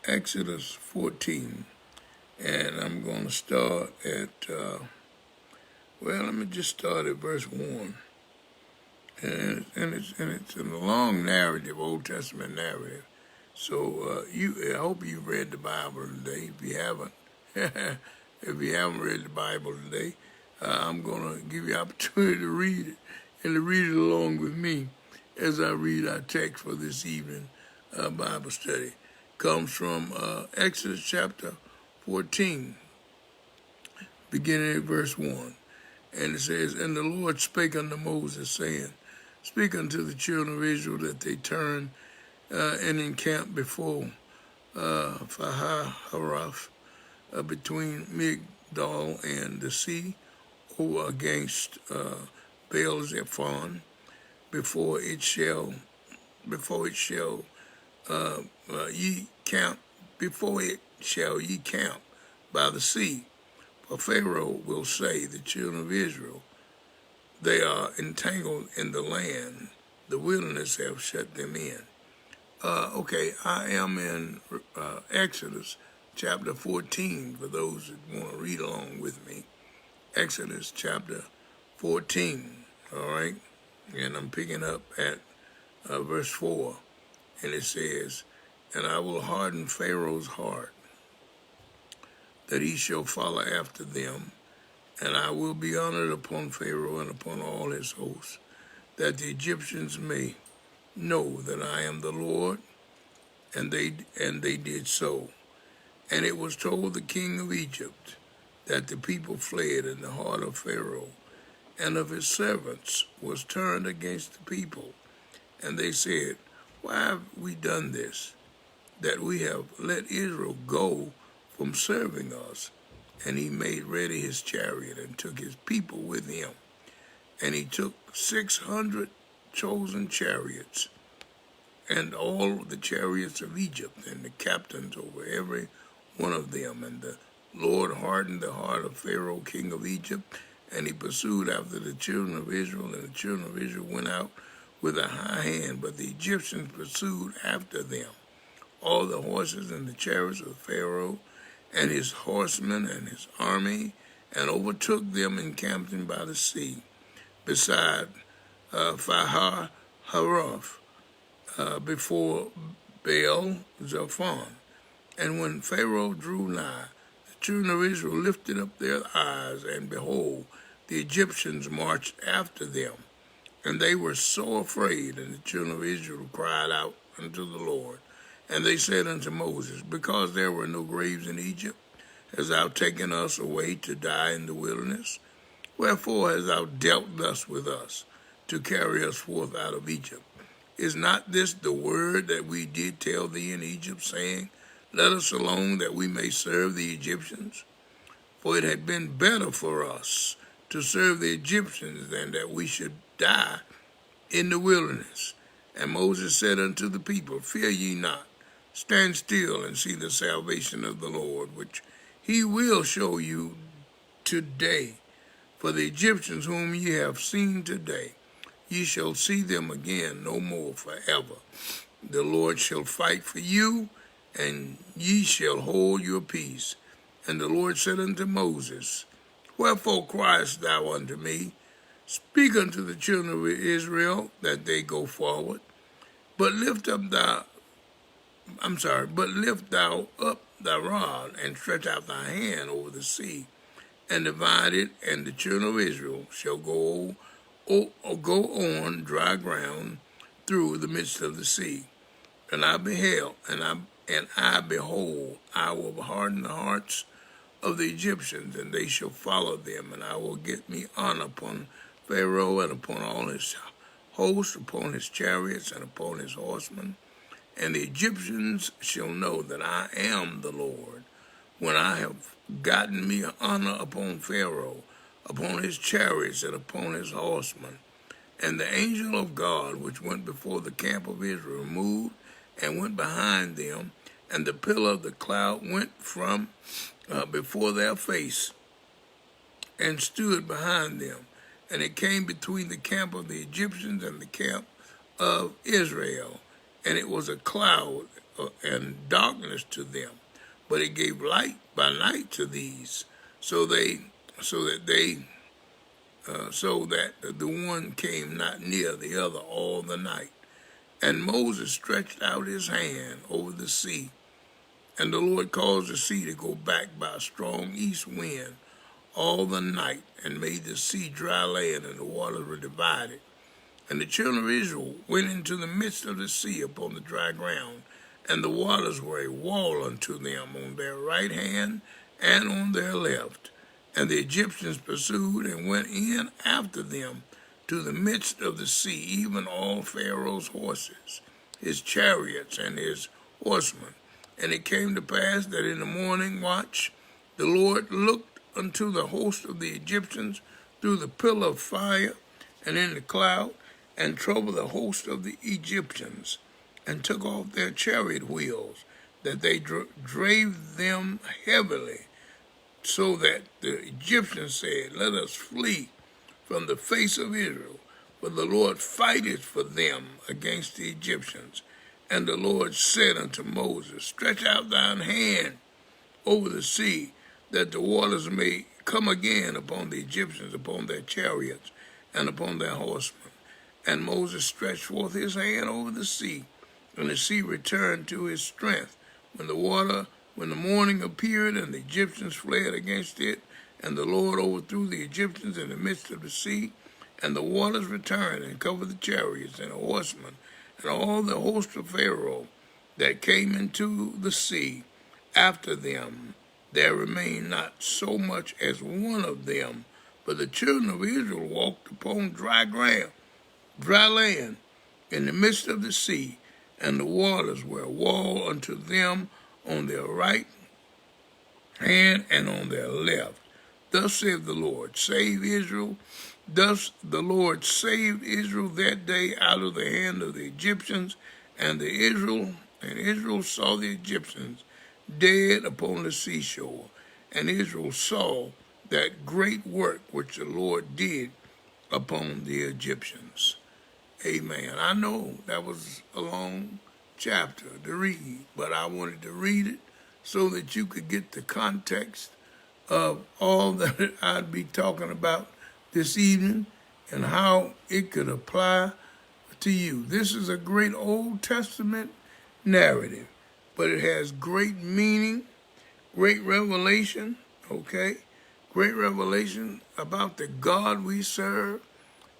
Exodus 14, and I'm going to start at, let me just start at verse 1. And it's a long narrative, Old Testament narrative. So I hope you've read the Bible today. If you haven't, if you haven't read the Bible today, I'm going to give you opportunity to read it and to read it along with me as I read our text for this evening Bible study. Comes from Exodus chapter 14, beginning at verse 1. And it says, And the Lord spake unto Moses, saying, Speak unto the children of Israel that they turn and encamp before Phahaharath, between Migdol and the sea, over against Baal-zephon, before it shall ye camp by the sea. For Pharaoh will say, the children of Israel, they are entangled in the land. The wilderness have shut them in. I am in Exodus chapter 14, for those that want to read along with me. Exodus chapter 14, all right? And I'm picking up at verse 4, and it says, And I will harden Pharaoh's heart, that he shall follow after them, and I will be honored upon Pharaoh and upon all his hosts, that the Egyptians may know that I am the Lord. And they did so. And it was told the king of Egypt that the people fled, and the heart of Pharaoh and of his servants was turned against the people. And they said, Why have we done this, that we have let Israel go from serving us? And he made ready his chariot and took his people with him. And he took 600 chosen chariots, and all the chariots of Egypt, and the captains over every one of them. And the Lord hardened the heart of Pharaoh, king of Egypt, and he pursued after the children of Israel, and the children of Israel went out with a high hand, but the Egyptians pursued after them, all the horses and the chariots of Pharaoh, and his horsemen and his army, and overtook them encamping by the sea, beside Phahaharath, before Baal-zephon. And when Pharaoh drew nigh, the children of Israel lifted up their eyes, and behold, the Egyptians marched after them. And they were so afraid, and the children of Israel cried out unto the Lord. And they said unto Moses, Because there were no graves in Egypt, hast thou taken us away to die in the wilderness? Wherefore hast thou dealt thus with us, to carry us forth out of Egypt? Is not this the word that we did tell thee in Egypt, saying, Let us alone, that we may serve the Egyptians? For it had been better for us to serve the Egyptians than that we should die in the wilderness. And Moses said unto the people, Fear ye not, stand still and see the salvation of the Lord, which he will show you today. For the Egyptians whom ye have seen today, ye shall see them again no more forever. The Lord shall fight for you, and ye shall hold your peace. And the Lord said unto Moses, Wherefore criest thou unto me? Speak unto the children of Israel that they go forward. But lift thou up thy rod, and stretch out thy hand over the sea, and divide it, and the children of Israel shall go on dry ground through the midst of the sea. And I behold, I will harden the hearts of the Egyptians, and they shall follow them, and I will get me honor upon Pharaoh and upon all his hosts, upon his chariots and upon his horsemen. And the Egyptians shall know that I am the Lord, when I have gotten me honor upon Pharaoh, upon his chariots and upon his horsemen. And the angel of God, which went before the camp of Israel, moved and went behind them, and the pillar of the cloud went from before their face and stood behind them. And it came between the camp of the Egyptians and the camp of Israel. And it was a cloud and darkness to them, but it gave light by night to these, so that the one came not near the other all the night. And Moses stretched out his hand over the sea, and the Lord caused the sea to go back by a strong east wind all the night, and made the sea dry land, and the waters were divided. And the children of Israel went into the midst of the sea upon the dry ground, and the waters were a wall unto them on their right hand and on their left. And the Egyptians pursued and went in after them to the midst of the sea, even all Pharaoh's horses, his chariots, and his horsemen. And it came to pass that in the morning watch the Lord looked unto the host of the Egyptians through the pillar of fire and in the cloud, and troubled the host of the Egyptians, and took off their chariot wheels, that they drave them heavily, so that the Egyptians said, Let us flee from the face of Israel, for the Lord fighteth for them against the Egyptians. And the Lord said unto Moses, Stretch out thine hand over the sea, that the waters may come again upon the Egyptians, upon their chariots, and upon their horsemen. And Moses stretched forth his hand over the sea, and the sea returned to his strength. When the morning appeared, and the Egyptians fled against it, and the Lord overthrew the Egyptians in the midst of the sea, and the waters returned and covered the chariots and the horsemen, and all the host of Pharaoh that came into the sea after them. There remained not so much as one of them, but the children of Israel walked upon dry land, in the midst of the sea, and the waters were a wall unto them on their right hand and on their left. Thus saith the Lord, save Israel. Thus the Lord saved Israel that day out of the hand of the Egyptians, and Israel saw the Egyptians dead upon the seashore, and Israel saw that great work which the Lord did upon the Egyptians. Amen. I know that was a long chapter to read, but I wanted to read it so that you could get the context of all that I'd be talking about this evening and how it could apply to you. This is a great Old Testament narrative, but it has great meaning, great revelation, okay? Great revelation about the God we serve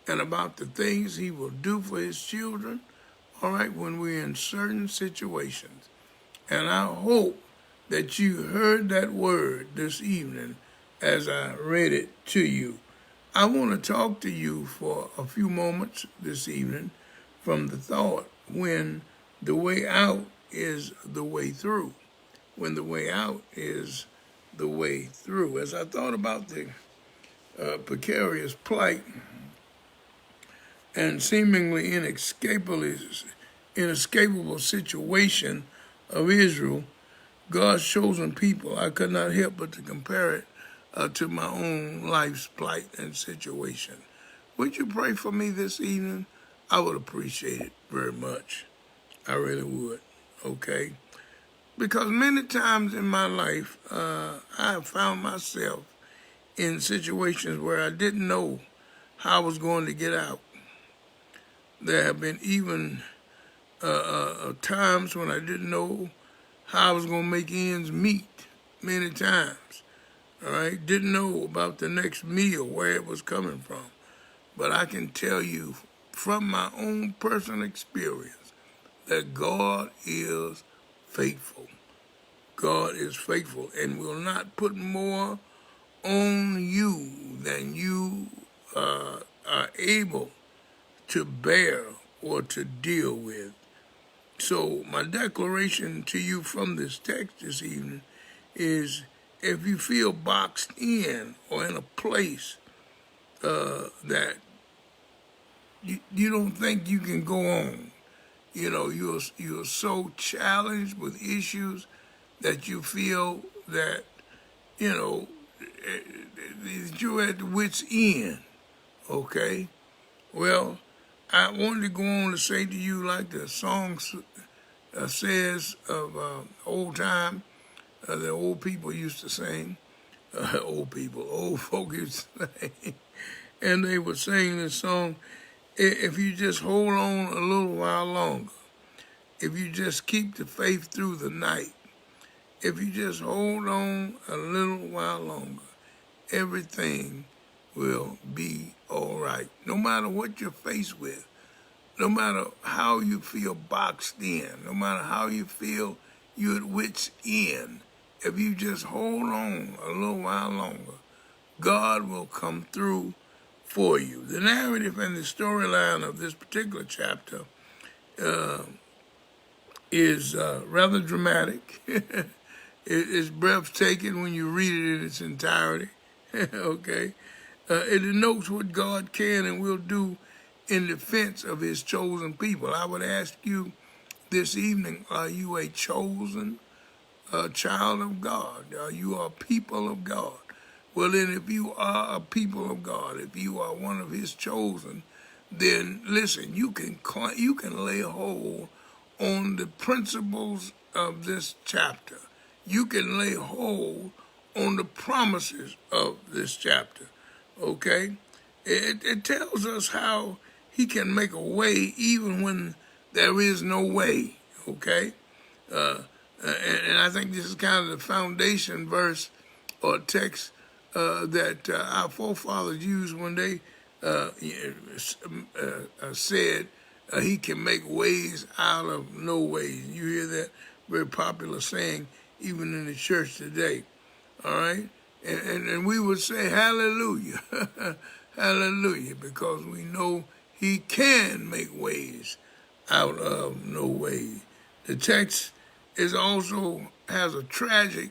and about the things he will do for his children, all right, when we're in certain situations. And I hope that you heard that word this evening as I read it to you. I want to talk to you for a few moments this evening from the thought, when the way out is the way through. When the way out is the way through. As I thought about the precarious plight and seemingly inescapable situation of Israel, God's chosen people, I could not help but to compare it to my own life's plight and situation. Would you pray for me this evening? I would appreciate it very much. I really would, okay? Because many times in my life, I have found myself in situations where I didn't know how I was going to get out. There have been even times when I didn't know how I was going to make ends meet, many times. All right, didn't know about the next meal, where it was coming from. But I can tell you from my own personal experience that God is faithful. God is faithful and will not put more on you than you are able to bear or to deal with. So my declaration to you from this text this evening is, if you feel boxed in or in a place that you don't think you can go on, you know, you're so challenged with issues that you feel that, you know, you're at the wit's end, okay? Well, I wanted to go on to say to you, like the song says of old time, the old people used to sing, old folk used to sing, and they would sing this song, if you just hold on a little while longer, if you just keep the faith through the night, if you just hold on a little while longer, everything will be all right. No matter what you're faced with, no matter how you feel boxed in, no matter how you feel you're at wit's end, if you just hold on a little while longer, God will come through for you. The narrative and the storyline of this particular chapter is rather dramatic. It's breathtaking when you read it in its entirety. Okay? It denotes what God can and will do in defense of his chosen people. I would ask you this evening, are you a chosen child of God? Are you a people of God? Well, then, if you are a people of God, if you are one of his chosen, then listen, you can lay hold on the principles of this chapter. You can lay hold on the promises of this chapter. Okay? It tells us how he can make a way even when there is no way. Okay? And I think this is kind of the foundation verse or text that our forefathers used when they said he can make ways out of no ways. You hear that very popular saying even in the church today. All right? And we would say hallelujah, hallelujah, because we know he can make ways out of no way. The text is also has a tragic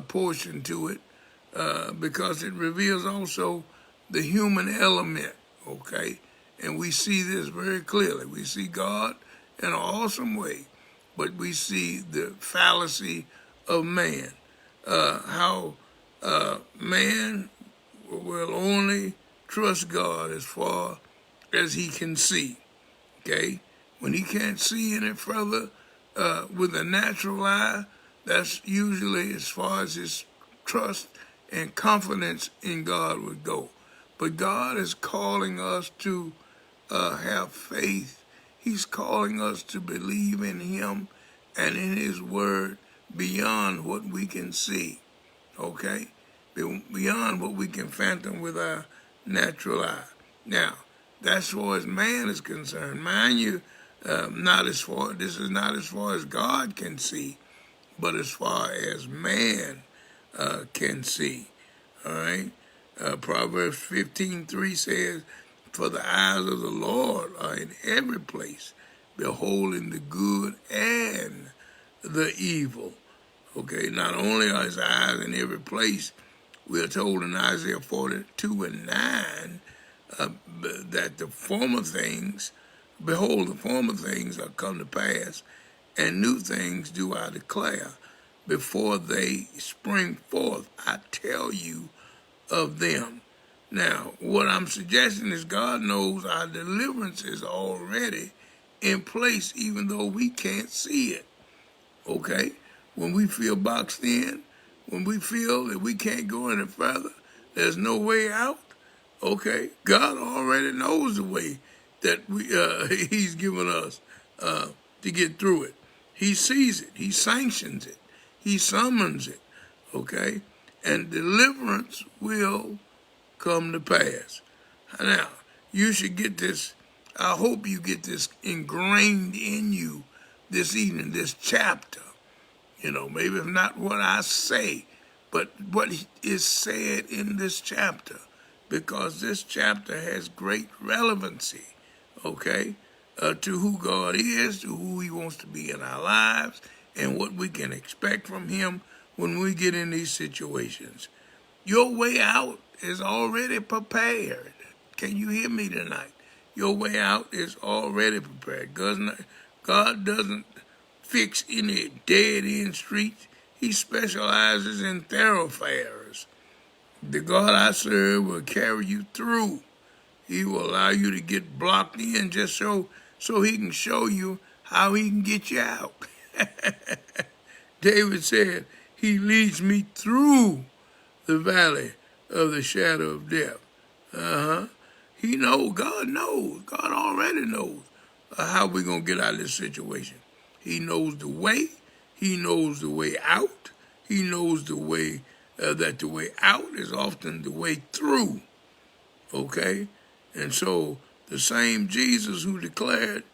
portion to it because it reveals also the human element, okay? And we see this very clearly. We see God in an awesome way, but we see the fallacy of man, how man will only trust God as far as he can see, okay? When he can't see any further with a natural eye, that's usually as far as his trust and confidence in God would go. But God is calling us to have faith. He's calling us to believe in him and in his word beyond what we can see, okay? Beyond what we can fathom with our natural eye. Now, that's as far as man is concerned. Mind you, this is not as far as God can see, but as far as man can see. All right? Proverbs 15:3 says, for the eyes of the Lord are in every place, beholding the good and the evil. Okay, not only are his eyes in every place, we are told in Isaiah 42:9 that the former things, behold, the former things are come to pass, and new things do I declare. Before they spring forth, I tell you of them. Now, what I'm suggesting is God knows our deliverance is already in place, even though we can't see it. Okay? When we feel boxed in, when we feel that we can't go any further, there's no way out, okay? God already knows the way that he's given us to get through it. He sees it. He sanctions it. He summons it, okay? And deliverance will come to pass. Now, you should get this, I hope you get this ingrained in you this evening, this chapter. You know, maybe if not what I say, but what is said in this chapter, because this chapter has great relevancy, okay, to who God is, to who he wants to be in our lives, and what we can expect from him when we get in these situations. Your way out is already prepared. Can you hear me tonight? Your way out is already prepared. God doesn't fix any dead-end streets. He specializes in thoroughfares. The God I serve will carry you through. He will allow you to get blocked in just so he can show you how he can get you out. David said, he leads me through the valley of the shadow of death. He knows, God already knows how we're going to get out of this situation. He knows the way. He knows the way out. He knows the way, that the way out is often the way through. Okay? And so the same Jesus who declared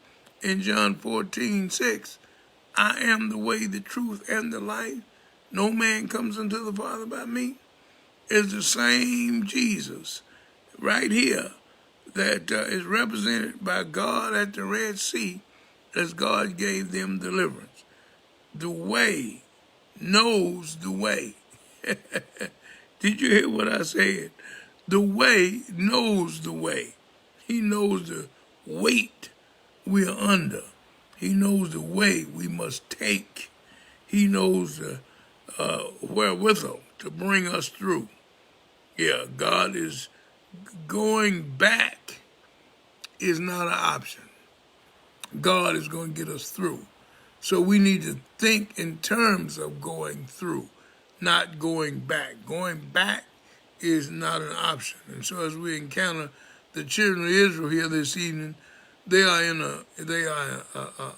in John 14:6, I am the way, the truth, and the life. No man comes unto the Father by me, is the same Jesus right here that is represented by God at the Red Sea as God gave them deliverance. The way knows the way. Did you hear what I said? The way knows the way. He knows the weight we are under. He knows the way we must take. He knows the wherewithal to bring us through. Yeah, God is going back is not an option. God is going to get us through. So we need to think in terms of going through, not going back. Going back is not an option. And so as we encounter the children of Israel here this evening, they are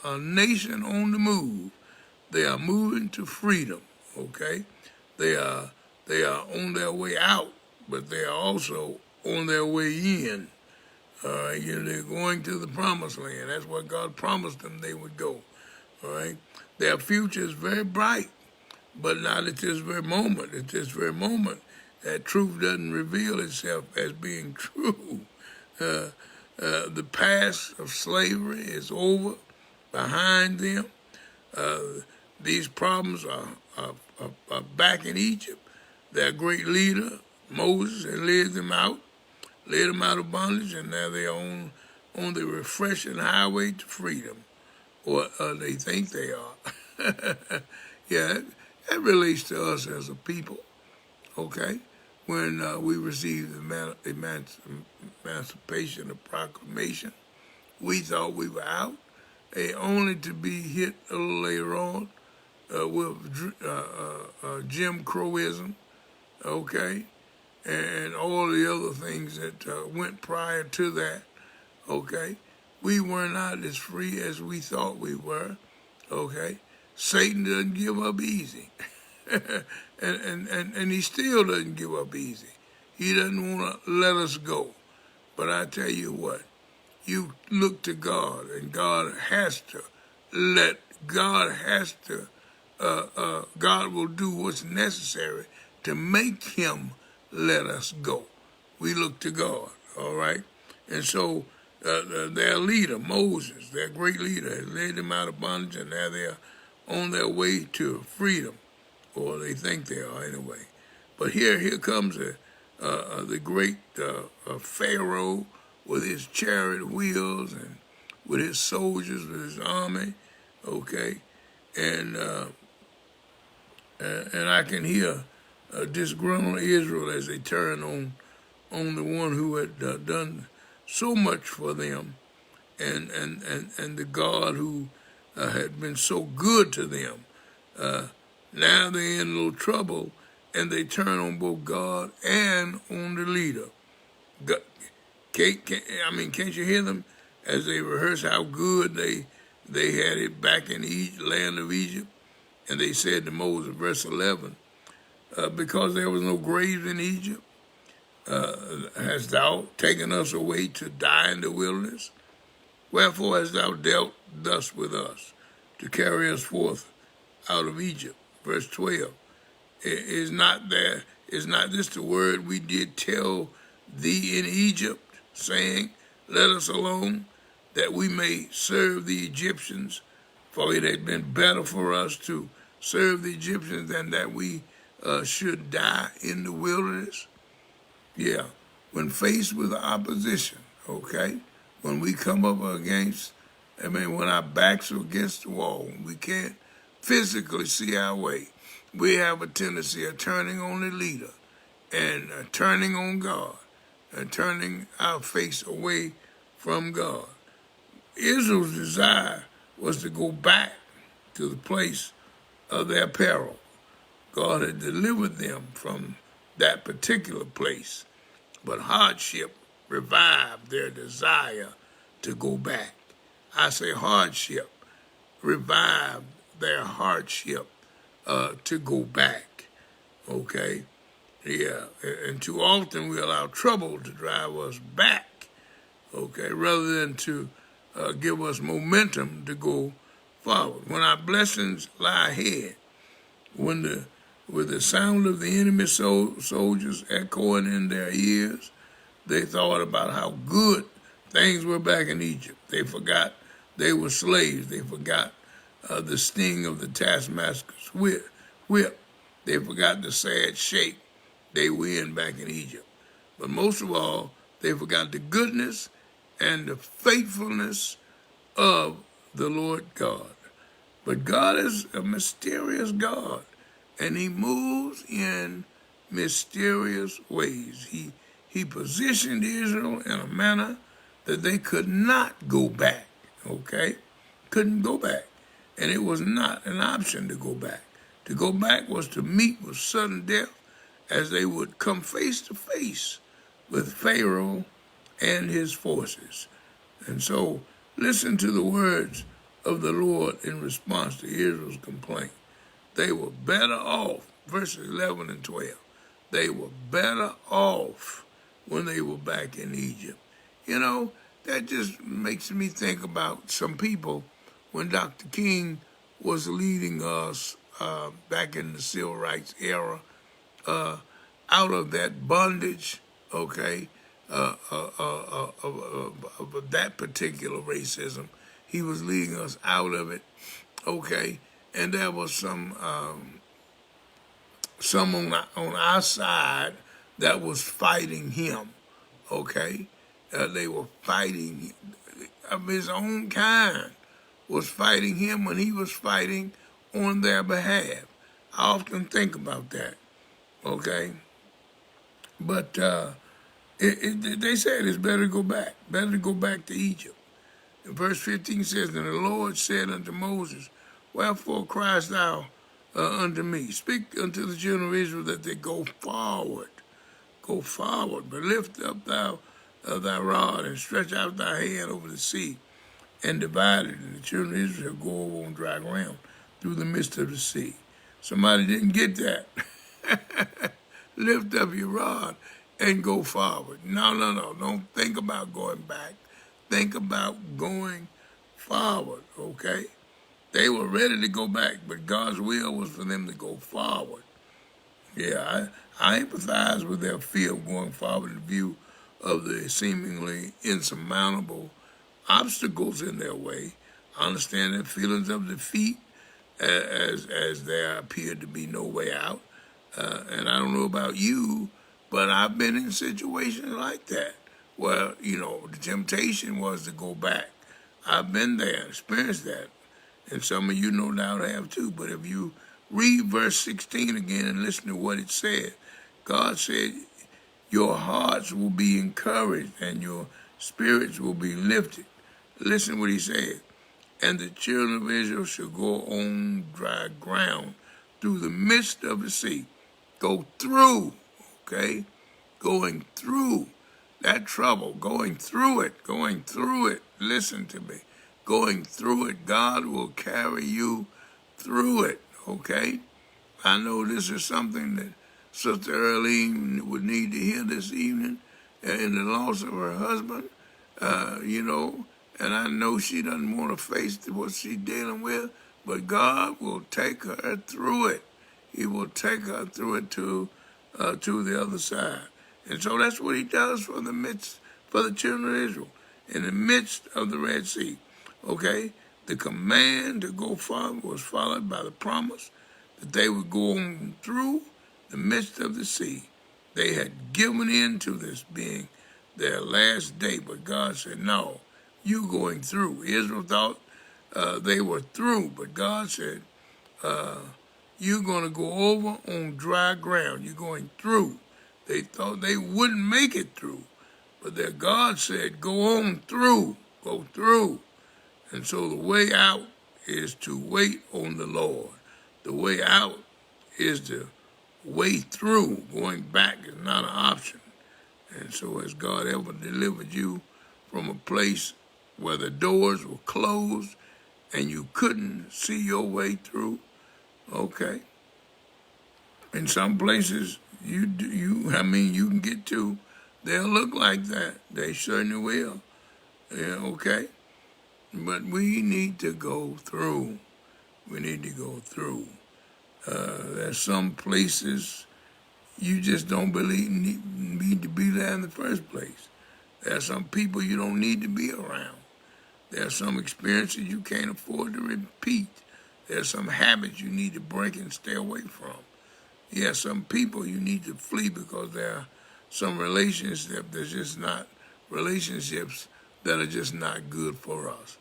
a nation on the move. They are moving to freedom. Okay, they are on their way out, but they are also on their way in. All right, they're going to the promised land. That's what God promised them they would go. All right, their future is very bright, but not at this very moment. At this very moment, that truth doesn't reveal itself as being true. The past of slavery is over, behind them. These problems are back in Egypt. Their great leader, Moses, had led them out of bondage, and now they're on the refreshing highway to freedom, or they think they are. Yeah, that relates to us as a people, okay? When we received the Emancipation Proclamation, we thought we were out, only to be hit a little later on with Jim Crowism, okay, and all the other things that went prior to that, okay. We were not as free as we thought we were, okay. Satan doesn't give up easy, and he still doesn't give up easy. He doesn't want to let us go. But I tell you what, you look to God, and God will do what's necessary to make him let us go. We look to God, all right? And so their leader, Moses, their great leader, has led them out of bondage, and now they're on their way to freedom, or they think they are anyway. But here comes the great Pharaoh with his chariot wheels and with his soldiers, with his army, okay? And I can hear disgruntled Israel as they turn on the one who had done so much for them, and the God who had been so good to them. Now they're in a little trouble, and they turn on both God and on the leader. Can't you hear them as they rehearse how good they had it back in the land of Egypt? And they said to Moses, verse 11, because there was no grave in Egypt, hast thou taken us away to die in the wilderness? Wherefore hast thou dealt thus with us, to carry us forth out of Egypt? Verse 12, is not this the word we did tell thee in Egypt, saying, let us alone, that we may serve the Egyptians? For it had been better for us to serve the Egyptians than that we should die in the wilderness. Yeah, when faced with opposition, okay, when we come up against, when our backs are against the wall, when we can't physically see our way, we have a tendency of turning on the leader and turning on God and turning our face away from God. Israel's desire was to go back to the place of their peril. God had delivered them from that particular place, but hardship revived their desire to go back. I say hardship revived their hardship to go back. Okay? Yeah, and too often we allow trouble to drive us back, okay, rather than to give us momentum to go forward. When our blessings lie ahead, with the sound of the enemy soldiers echoing in their ears, they thought about how good things were back in Egypt. They forgot they were slaves. They forgot the sting of the taskmaster's whip. They forgot the sad shape they were in back in Egypt. But most of all, they forgot the goodness and the faithfulness of the Lord God. But God is a mysterious God, and he moves in mysterious ways. He positioned Israel in a manner that they could not go back, okay? Couldn't go back. And it was not an option to go back. To go back was to meet with sudden death as they would come face to face with Pharaoh and his forces. And so listen to the words of the Lord in response to Israel's complaint. They were better off, verses 11 and 12. They were better off when they were back in Egypt. You know, that just makes me think about some people when Dr. King was leading us back in the civil rights era out of that bondage, okay, of that particular racism. He was leading us out of it, okay, and there was some on our side that was fighting him, okay. They were fighting of his own kind was fighting him when he was fighting on their behalf. I often think about that, okay. But they said it's better to go back to Egypt. And verse 15 says, and the Lord said unto Moses, wherefore criest thou unto me? Speak unto the children of Israel that they go forward, but lift up thy rod and stretch out thy hand over the sea and divide it, and the children of Israel go over on dry ground through the midst of the sea. Somebody didn't get that. Lift up your rod and go forward. No. Don't think about going back. Think about going forward, okay? They were ready to go back, but God's will was for them to go forward. Yeah, I empathize with their fear of going forward in view of the seemingly insurmountable obstacles in their way. I understand their feelings of defeat as there appeared to be no way out. And I don't know about you, but I've been in situations like that where, the temptation was to go back. I've been there, experienced that. And some of you no doubt have too. But if you read verse 16 again and listen to what it said, God said, your hearts will be encouraged and your spirits will be lifted. Listen what he said. And the children of Israel shall go on dry ground through the midst of the sea. Go through, okay? Going through that trouble, going through it. Listen to me. Going through it, God will carry you through it, okay? I know this is something that Sister Earlene would need to hear this evening in the loss of her husband, and I know she doesn't want to face what she's dealing with, but God will take her through it. He will take her through it to the other side. And so that's what he does for the children of Israel, in the midst of the Red Sea. Okay? The command to go forward was followed by the promise that they would go on through the midst of the sea. They had given in to this being their last day, but God said, no, you going through. Israel thought they were through, but God said, you're going to go over on dry ground. You're going through. They thought they wouldn't make it through, but their God said, go on through, go through. And so the way out is to wait on the Lord. The way out is to way through. Going back is not an option. And so has God ever delivered you from a place where the doors were closed and you couldn't see your way through? Okay. In some places you can get to, they'll look like that. They certainly will. Yeah, okay. But we need to go through. We need to go through. There's some places you just don't need to be there in the first place. There are some people you don't need to be around. There are some experiences you can't afford to repeat. There are some habits you need to break and stay away from. There are some people you need to flee because there are some relationships that are just not good for us.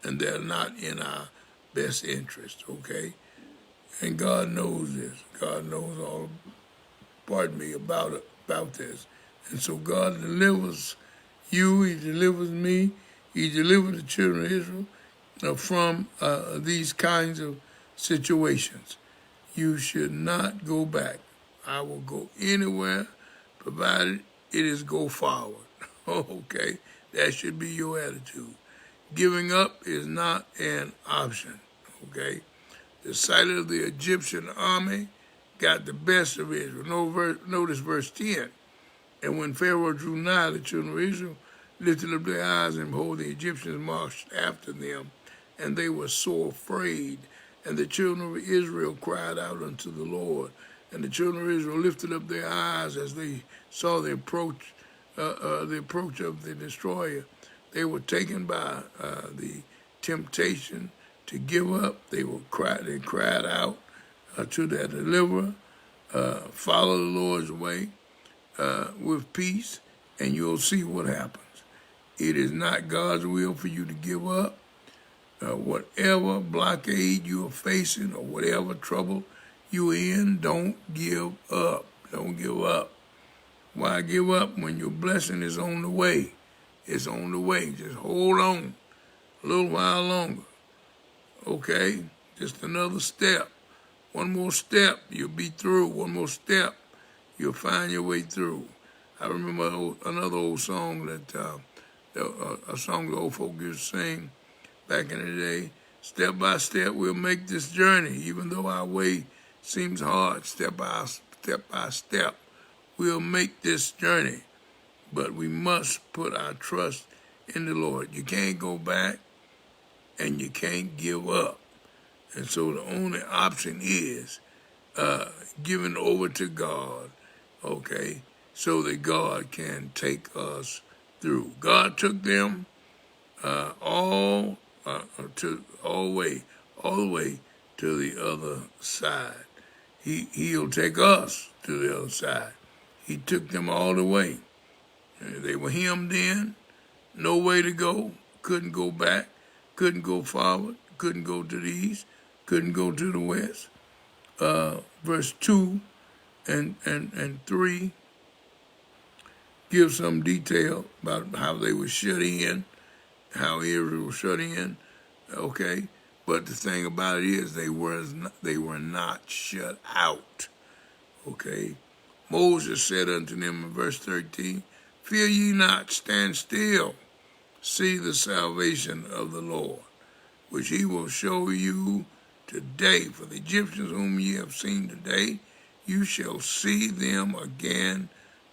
And they're not in our best interest, okay? And God knows this. God knows all, about this. And so God delivers you, He delivers me, He delivered the children of Israel from these kinds of situations. You should not go back. I will go anywhere, provided it is go forward. Okay? That should be your attitude. Giving up is not an option. Okay? The sight of the Egyptian army got the best of Israel. Notice verse 10. And when Pharaoh drew nigh, the children of Israel lifted up their eyes, and behold, the Egyptians marched after them, and they were sore afraid. And the children of Israel cried out unto the Lord. And the children of Israel lifted up their eyes as they saw the approach of the destroyer. They were taken by the temptation to give up. They cried out to their deliverer. Follow the Lord's way with peace, and you'll see what happens. It is not God's will for you to give up. Whatever blockade you are facing or whatever trouble you're in, don't give up. Don't give up. Why give up when your blessing is on the way? It's on the way. Just hold on a little while longer. Okay? Just another step. One more step, you'll be through. One more step, you'll find your way through. I remember another old song a song the old folk used to sing back in the day. Step by step, we'll make this journey. Even though our way seems hard, step by step, we'll make this journey. But we must put our trust in the Lord. You can't go back and you can't give up. And so the only option is giving over to God, okay, so that God can take us through. God took them all the way to the other side. He'll take us to the other side. He took them all the way. They were hemmed in, no way to go, couldn't go back, couldn't go forward, couldn't go to the east, couldn't go to the west. Verse 2 and 3 give some detail about how they were shut in, how Israel was shut in, okay? But the thing about it is they were not shut out, okay? Moses said unto them in verse 13, fear ye not, stand still, see the salvation of the Lord, which he will show you today. For the Egyptians whom ye have seen today, you shall see them again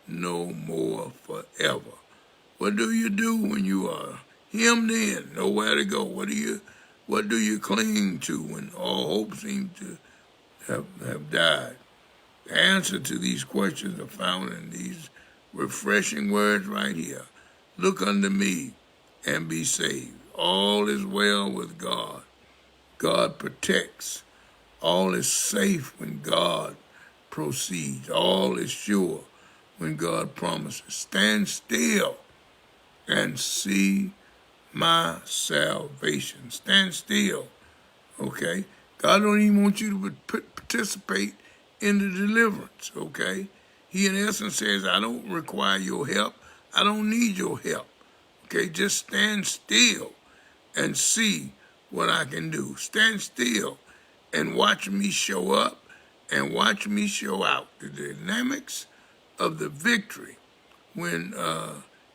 no more forever. What do you do when you are hemmed in, nowhere to go? What do you cling to when all hope seems to have died? The answer to these questions are found in these refreshing words right here. Look unto me and be saved. All is well with God. God protects. All is safe when God proceeds. All is sure when God promises. Stand still and see my salvation. Stand still, okay? God don't even want you to participate in the deliverance, okay? He in essence says, I don't require your help. I don't need your help, okay? Just stand still and see what I can do. Stand still and watch me show up and watch me show out. The dynamics of the victory. When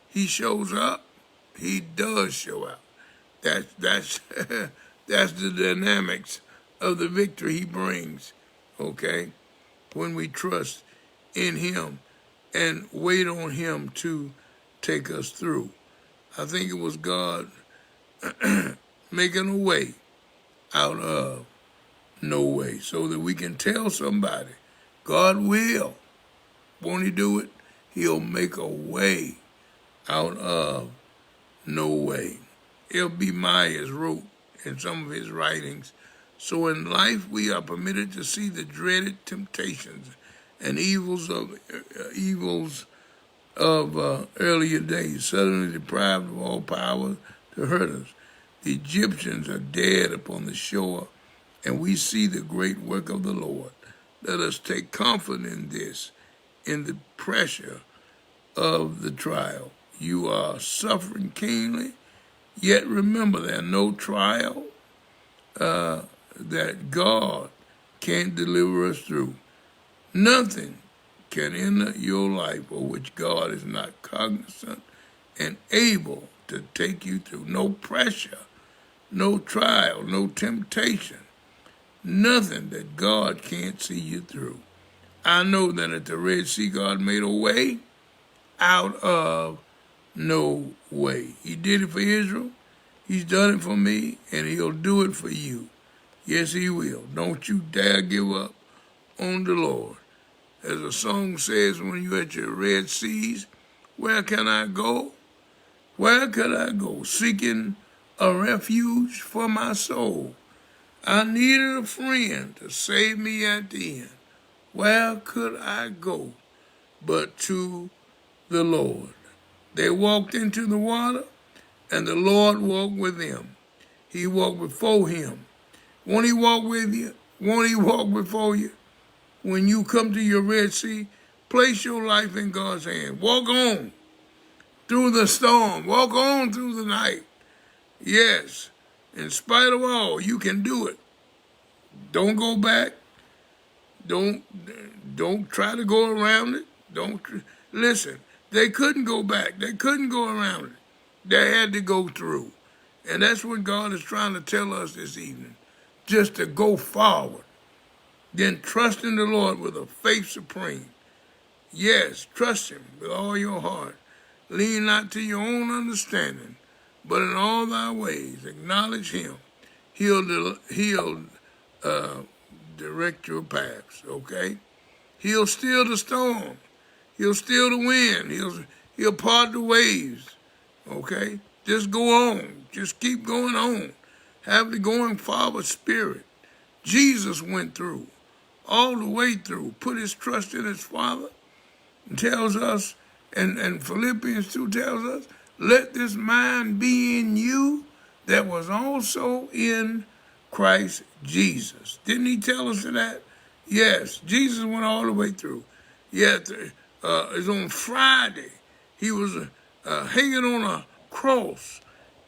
he shows up, he does show out. That's that's the dynamics of the victory he brings. Okay, when we trust in him and wait on him to take us through. I think it was God making a way out of no way so that we can tell somebody, God will. Won't he do it? He'll make a way out of no way. L.B. Myers wrote in some of his writings, so in life we are permitted to see the dreaded temptations and evils of earlier days, suddenly deprived of all power to hurt us. The Egyptians are dead upon the shore, and we see the great work of the Lord. Let us take comfort in this, in the pressure of the trial. You are suffering keenly, yet remember there are no trial that God can't deliver us through. Nothing can enter your life of which God is not cognizant and able to take you through. No pressure, no trial, no temptation, nothing that God can't see you through. I know that at the Red Sea, God made a way out of no way. He did it for Israel. He's done it for me, and he'll do it for you. Yes, he will. Don't you dare give up on the Lord. As a song says, when you're at your Red Seas, where can I go? Where could I go? Seeking a refuge for my soul. I needed a friend to save me at the end. Where could I go but to the Lord? They walked into the water, and the Lord walked with them. He walked before him. Won't he walk with you? Won't he walk before you? When you come to your Red Sea, place your life in God's hand. Walk on through the storm. Walk on through the night. Yes, in spite of all, you can do it. Don't go back. Don't try to go around it. Listen. They couldn't go back. They couldn't go around it. They had to go through. And that's what God is trying to tell us this evening. Just to go forward. Then trust in the Lord with a faith supreme. Yes, trust him with all your heart. Lean not to your own understanding, but in all thy ways acknowledge him. He'll direct your paths, okay? He'll still the storm. He'll still the wind. He'll part the waves, okay? Just go on. Just keep going on. Have the going forward spirit. Jesus went through, all the way through, put his trust in his Father, and tells us, and Philippians 2 tells us, let this mind be in you that was also in Christ Jesus. Didn't he tell us that? Yes, Jesus went all the way through. Yes, it's on Friday. He was hanging on a cross.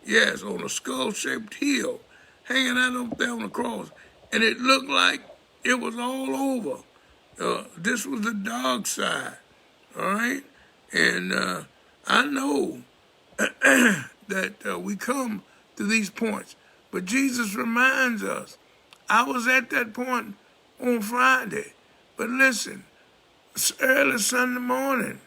Yes, on a skull-shaped hill, hanging out up there on the cross. And it looked like it was all over. This was the dark side, all right? And I know that we come to these points, but Jesus reminds us, I was at that point on Friday, but listen, it's early Sunday morning.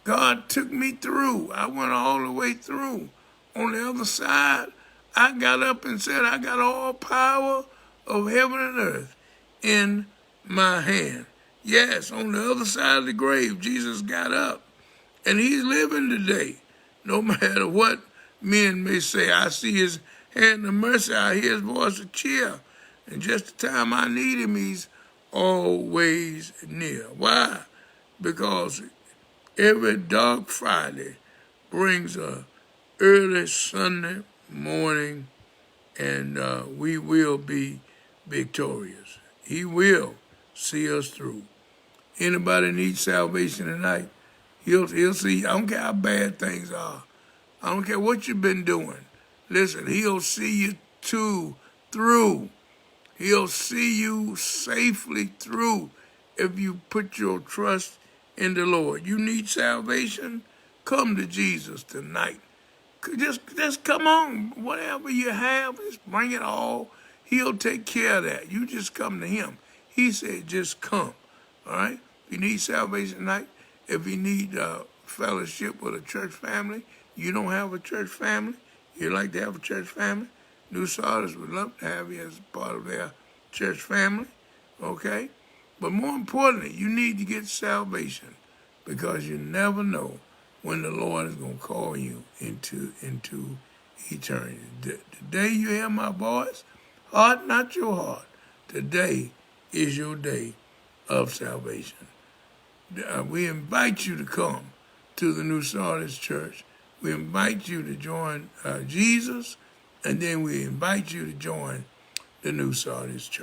God took me through. I went all the way through. On the other side, I got up and said, I got all power of heaven and earth in my hand. Yes, on the other side of the grave, Jesus got up. And he's living today. No matter what men may say, I see his hand of mercy, I hear his voice of cheer. And just the time I need him, he's always near. Why? Because every dark Friday brings a early Sunday morning, and we will be victorious. He will see us through. Anybody needs salvation tonight? He'll see. I don't care how bad things are. I don't care what you've been doing. Listen, he'll see you through. He'll see you safely through if you put your trust in the Lord. You need salvation? Come to Jesus tonight. Just come on. Whatever you have, just bring it all. He'll take care of that. You just come to him. He said, just come. All right? If you need salvation tonight, if you need fellowship with a church family, you don't have a church family, you'd like to have a church family, New Sardis would love to have you as part of their church family, okay? But more importantly, you need to get salvation because you never know when the Lord is going to call you into eternity. The day you hear my voice, heart not your heart. Today is your day of salvation. We invite you to come to the New Sardis Church. We invite you to join Jesus, and then we invite you to join the New Sardis Church.